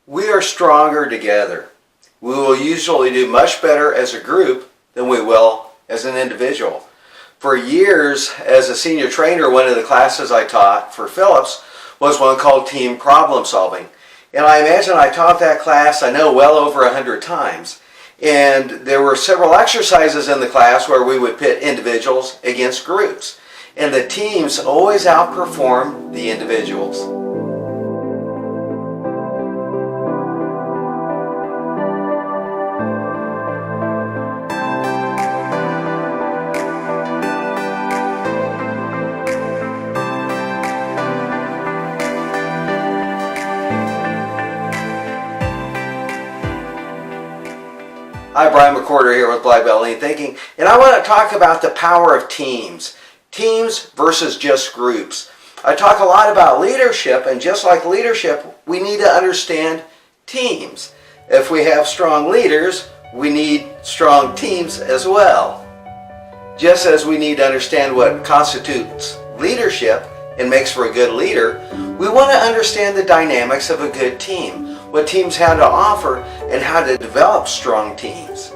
We are stronger together. We will usually do much better as a group than we will as an individual. For years, as a senior trainer, one of the classes I taught for Phillips was one called Team Problem Solving. And I imagine I taught that class, I know, well over 100 times. And there were several exercises in the class where we would pit individuals against groups. And the teams always outperform the individuals. Hi, Brian McCorder here with Black Belt Lean Thinking, and I want to talk about the power of teams. Teams versus just groups. I talk a lot about leadership, and just like leadership, we need to understand teams. If we have strong leaders, we need strong teams as well. Just as we need to understand what constitutes leadership and makes for a good leader, we want to understand the dynamics of a good team, what teams have to offer, and how to develop strong teams.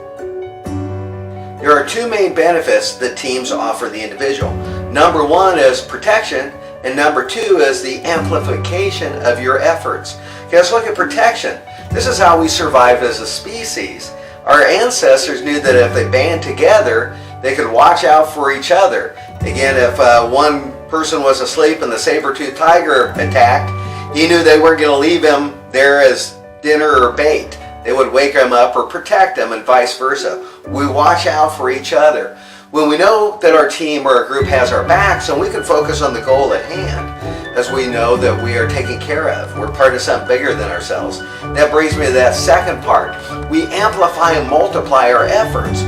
There are two main benefits that teams offer the individual. Number one is protection, and number two is the amplification of your efforts. Okay, let's look at protection. This is how we survived as a species. Our ancestors knew that if they band together, they could watch out for each other. Again, if one person was asleep and the saber-toothed tiger attacked, he knew they weren't going to leave him there as dinner or bait. They would wake him up or protect him, and vice versa. We watch out for each other. When we know that our team or our group has our backs, and we can focus on the goal at hand, as we know that we are taken care of. We're part of something bigger than ourselves. That brings me to that second part. We amplify and multiply our efforts.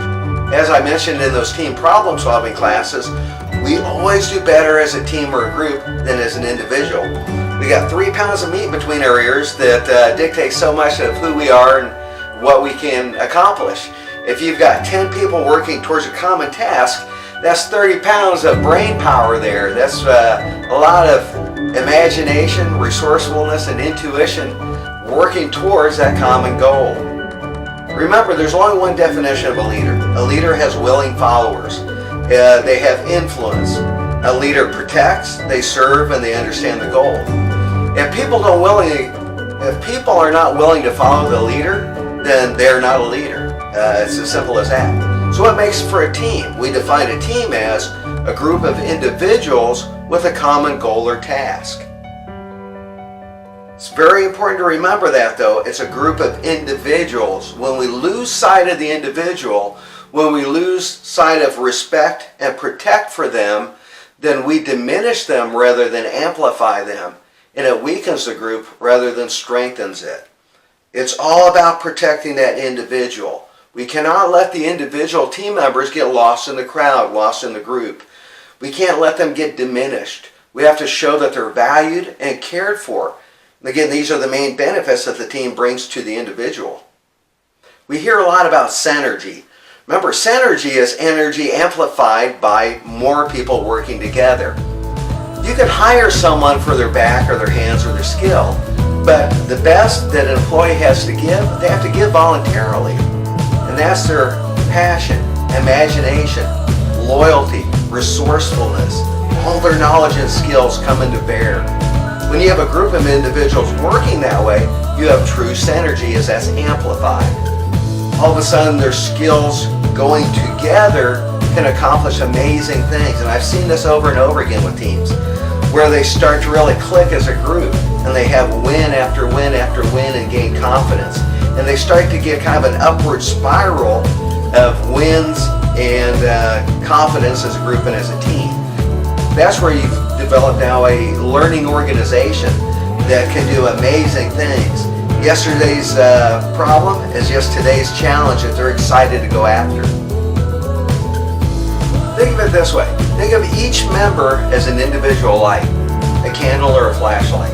As I mentioned in those team problem solving classes, we always do better as a team or a group than as an individual. We got 3 pounds of meat between our ears that dictates so much of who we are and what we can accomplish. If you've got 10 people working towards a common task, that's 30 pounds of brain power there. That's a lot of imagination, resourcefulness, and intuition working towards that common goal. Remember, there's only one definition of a leader. A leader has willing followers. They have influence. A leader protects, they serve, and they understand the goal. If people are not willing to follow the leader, then they're not a leader. It's as simple as that. So what makes for a team? We define a team as a group of individuals with a common goal or task. It's very important to remember that, though. It's a group of individuals. When we lose sight of the individual, when we lose sight of respect and protect for them, then we diminish them rather than amplify them. And it weakens the group rather than strengthens it. It's all about protecting that individual. We cannot let the individual team members get lost in the crowd, lost in the group. We can't let them get diminished. We have to show that they're valued and cared for. And again, these are the main benefits that the team brings to the individual. We hear a lot about synergy. Remember, synergy is energy amplified by more people working together. You can hire someone for their back or their hands or their skill, but the best that an employee has to give, they have to give voluntarily. And that's their passion, imagination, loyalty, resourcefulness. All their knowledge and skills come into bear. When you have a group of individuals working that way, you have true synergy as that's amplified. All of a sudden their skills going together can accomplish amazing things. And I've seen this over and over again with teams where they start to really click as a group and they have win after win after win and gain confidence. And they start to get kind of an upward spiral of wins and confidence as a group and as a team. That's where you've developed now a learning organization that can do amazing things. Yesterday's problem is just today's challenge that they're excited to go after. Think of it this way. Think of each member as an individual light, a candle or a flashlight.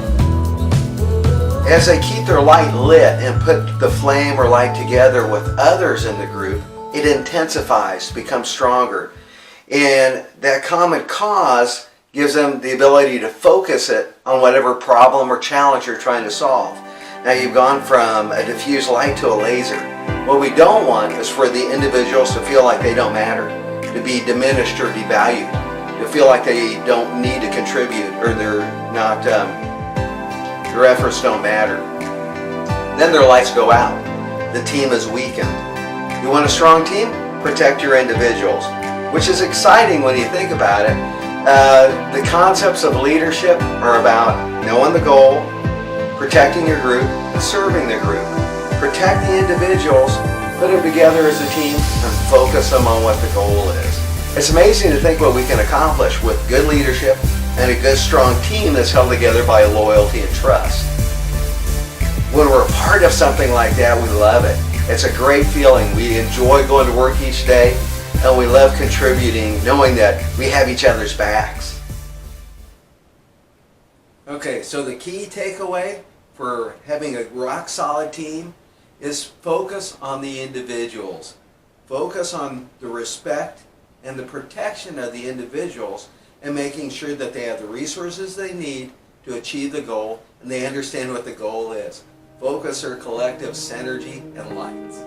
As they keep their light lit and put the flame or light together with others in the group, it intensifies, becomes stronger. And that common cause gives them the ability to focus it on whatever problem or challenge you're trying to solve. Now you've gone from a diffuse light to a laser. What we don't want is for the individuals to feel like they don't matter, to be diminished or devalued, to feel like they don't need to contribute or they're not, their efforts don't matter. Then their lights go out. The team is weakened. You want a strong team? Protect your individuals, which is exciting when you think about it. The concepts of leadership are about knowing the goal, protecting your group, and serving the group. Protect the individuals, put them together as a team, and focus them on what the goal is. It's amazing to think what we can accomplish with good leadership and a good, strong team that's held together by loyalty and trust. When we're a part of something like that, we love it. It's a great feeling. We enjoy going to work each day, and we love contributing, knowing that we have each other's backs. Okay, so the key takeaway for having a rock-solid team is focus on the individuals. Focus on the respect and the protection of the individuals and making sure that they have the resources they need to achieve the goal and they understand what the goal is. Focus or collective synergy and lights.